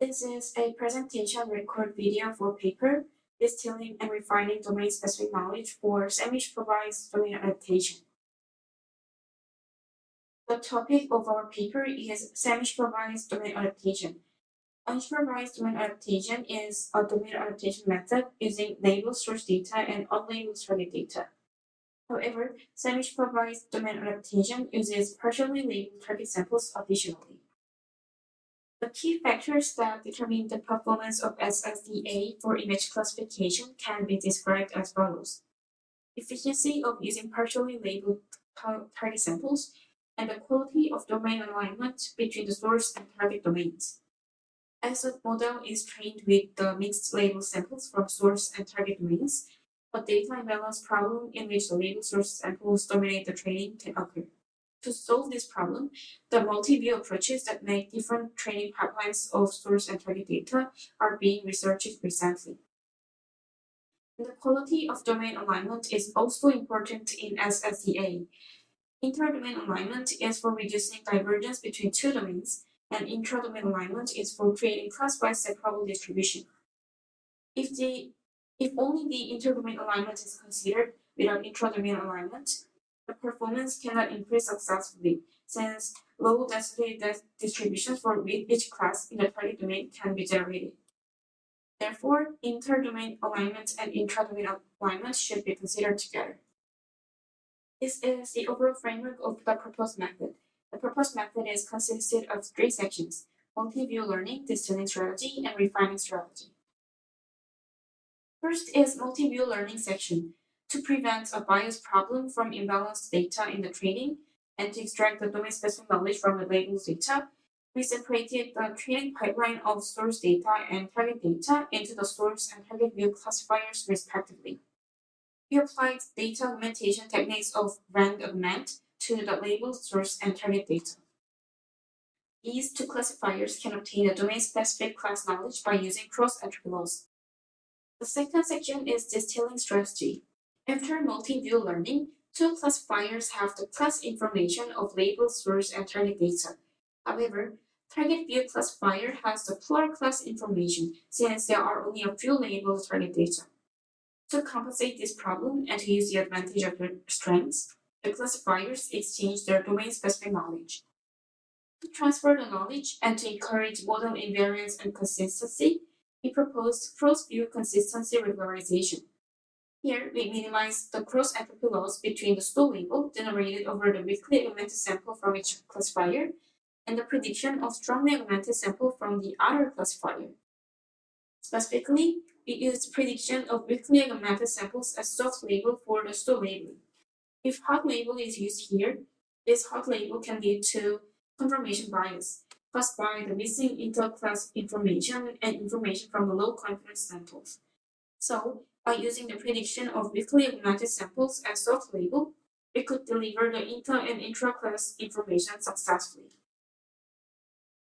This is a presentation record video for paper, distilling and refining domain-specific knowledge for semi-supervised domain adaptation. The topic of our paper is semi-supervised domain adaptation. Unsupervised domain adaptation is a domain adaptation method using labeled source data and unlabeled target data. However, semi-supervised domain adaptation uses partially labeled target samples additionally. The key factors that determine the performance of SSDA for image classification can be described as follows. Efficiency of using partially labeled target samples, and the quality of domain alignment between the source and target domains. As a model is trained with the mixed label samples from source and target domains, a data imbalance problem in which the label source samples dominate the training can occur. To solve this problem, the multi-view approaches that make different training pipelines of source and target data are being researched recently. The quality of domain alignment is also important in SSDA. Inter-domain alignment is for reducing divergence between two domains, and intra-domain alignment is for creating class-wise separable distribution. If only the inter-domain alignment is considered without intra-domain alignment, the performance cannot increase successfully, since low-density distributions for each class in the target domain can be generated. Therefore, inter-domain alignment and intra-domain alignment should be considered together. This is the overall framework of the proposed method. The proposed method is consisted of three sections: multi-view learning, distilling strategy, and refining strategy. First is multi-view learning section. To prevent a bias problem from imbalanced data in the training and to extract the domain-specific knowledge from the labeled data, we separated the training pipeline of source data and target data into the source and target view classifiers respectively. We applied data augmentation techniques of rand augment to the labeled source and target data. These two classifiers can obtain a domain-specific class knowledge by using cross-entropy laws. The second section is distilling strategy. After multi-view learning, two classifiers have the class information of labeled source and target data. However, target view classifier has the plural class information since there are only a few labeled target data. To compensate this problem and to use the advantage of their strengths, the classifiers exchange their domain-specific knowledge. To transfer the knowledge and to encourage model invariance and consistency, we proposed cross-view consistency regularization. Here, we minimize the cross-entropy loss between the stool label generated over the weakly augmented sample from each classifier and the prediction of strongly augmented sample from the other classifier. Specifically, we used prediction of weakly augmented samples as soft label for the stool labeling. If hot label is used here, this hot label can lead to confirmation bias caused by the missing inter-class information and information from the low-confidence samples. So, by using the prediction of weakly augmented samples as soft label, we could deliver the inter- and intra-class information successfully.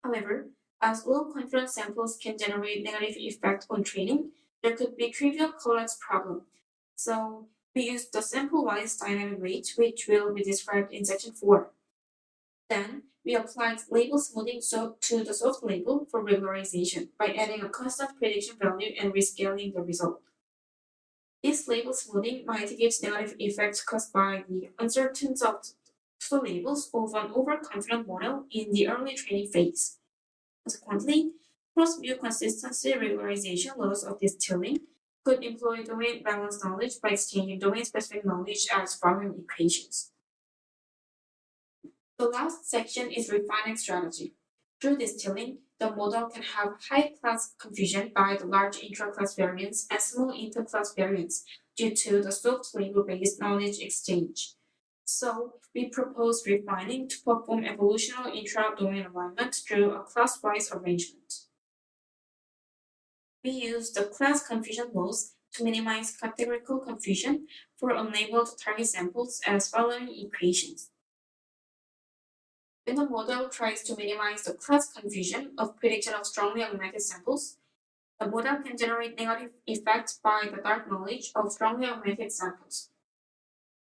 However, as low-confidence samples can generate negative effect on training, there could be trivial collapse problem. So, we used the sample-wise dynamic weight, which will be described in section 4. Then, we applied label smoothing to the soft label for regularization by adding a constant prediction value and rescaling the result. This label smoothing mitigates negative effects caused by the uncertain soft labels of an overconfident model in the early training phase. Consequently, cross-view consistency regularization laws of distilling could employ domain balance knowledge by exchanging domain-specific knowledge as following equations. The last section is refining strategy. Through distilling, the model can have high class confusion by the large intra-class variance and small inter-class variance due to the soft label-based knowledge exchange. So, we propose refining to perform evolutional intra-domain alignment through a class-wise arrangement. We use the class confusion laws to minimize categorical confusion for unlabeled target samples as following equations. When the model tries to minimize the class confusion of prediction of strongly augmented samples, the model can generate negative effects by the dark knowledge of strongly augmented samples.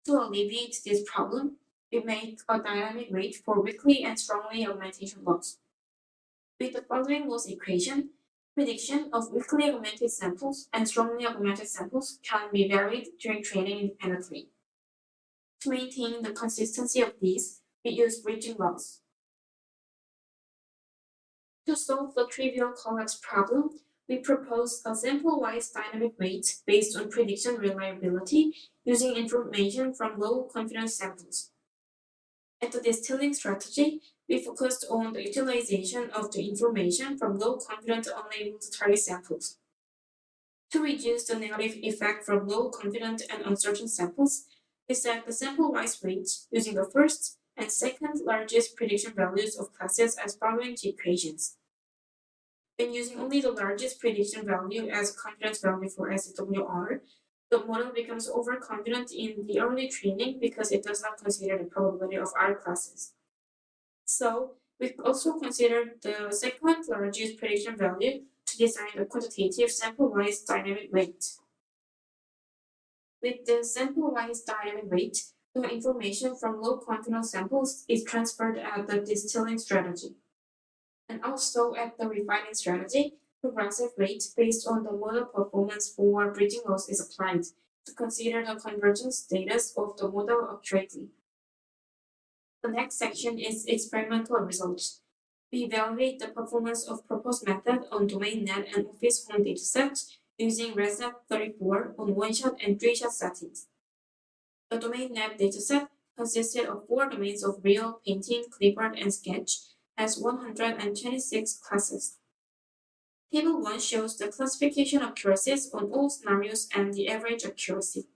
To alleviate this problem, we make a dynamic weight for weakly and strongly augmentation loss. With the following loss equation, Prediction of weakly augmented samples and strongly augmented samples can be varied during training independently. To maintain the consistency of these, we use bridging laws. To solve the trivial collapse problem, we propose a sample-wise dynamic weight based on prediction reliability using information from low-confidence samples. At the distilling strategy, we focused on the utilization of the information from low-confident unlabeled target samples. To reduce the negative effect from low-confident and uncertain samples, we set the sample-wise weight using the first and second largest prediction values of classes as following two equations. When using only the largest prediction value as confidence value for SWR, the model becomes overconfident in the early training because it does not consider the probability of R classes. So, we also considered the second largest prediction value to design the quantitative sample-wise dynamic weight. With the sample-wise dynamic weight, the information from low-confidence samples is transferred at the distilling strategy. And also at the refining strategy, progressive rate based on the model performance for bridging loss is applied to consider the convergence status of the model accurately. The next section is experimental results. We evaluate the performance of proposed method on DomainNet and Office Home datasets using ResNet34 on one-shot and three-shot settings. The DomainNet dataset consisted of 4 domains of Real, Painting, Clipboard, and Sketch, has 126 classes. Table 1 shows the classification accuracies on all scenarios and the average accuracy.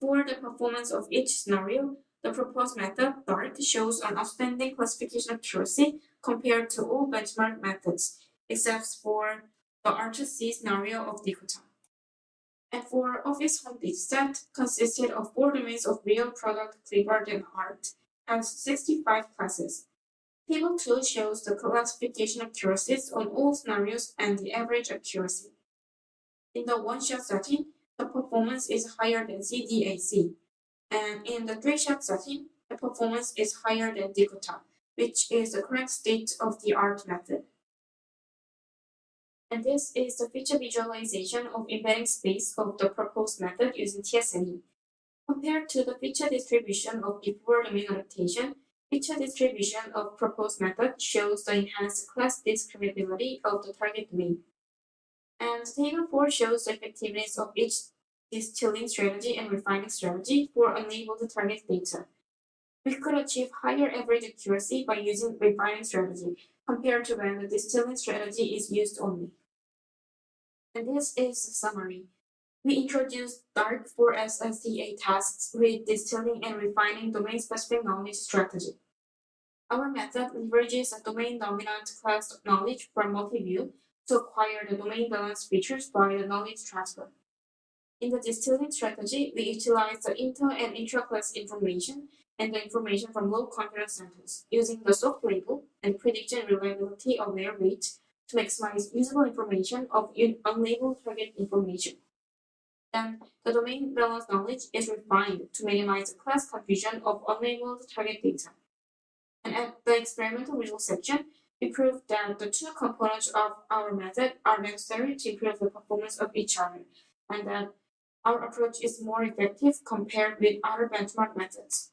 For the performance of each scenario, the proposed method, DART, shows an outstanding classification accuracy compared to all benchmark methods, except for the R2C scenario of Dakota. And for Office Home dataset, consisted of 4 domains of Real, Product, Clipboard, and Art, has 65 classes. Table 2 shows the classification accuracies on all scenarios and the average accuracy. In the one-shot setting, the performance is higher than CDAC, and in the three-shot setting, the performance is higher than Dakota, which is the current state-of-the-art method. And this is the feature visualization of embedding space of the proposed method using TSNE. Compared to the feature distribution of before domain adaptation, feature distribution of proposed method shows the enhanced class discriminability of the target domain. And table 4 shows the effectiveness of each distilling strategy and refining strategy for unlabeled target data. We could achieve higher average accuracy by using refining strategy compared to when the distilling strategy is used only. And this is the summary. We introduced DART for SSDA tasks with distilling and refining domain-specific knowledge strategy. Our method leverages a domain-dominant class knowledge from multi-view to acquire the domain balance features by the knowledge transfer. In the distilling strategy, we utilize the inter- and intra-class information and the information from low-confidence samples using the soft label and prediction reliability aware weight to maximize usable information of unlabeled target information. Then, the domain balance knowledge is refined to minimize the class confusion of unlabeled target data. And at the experimental results section, we proved that the 2 components of our method are necessary to improve the performance of each other, and that our approach is more effective compared with other benchmark methods.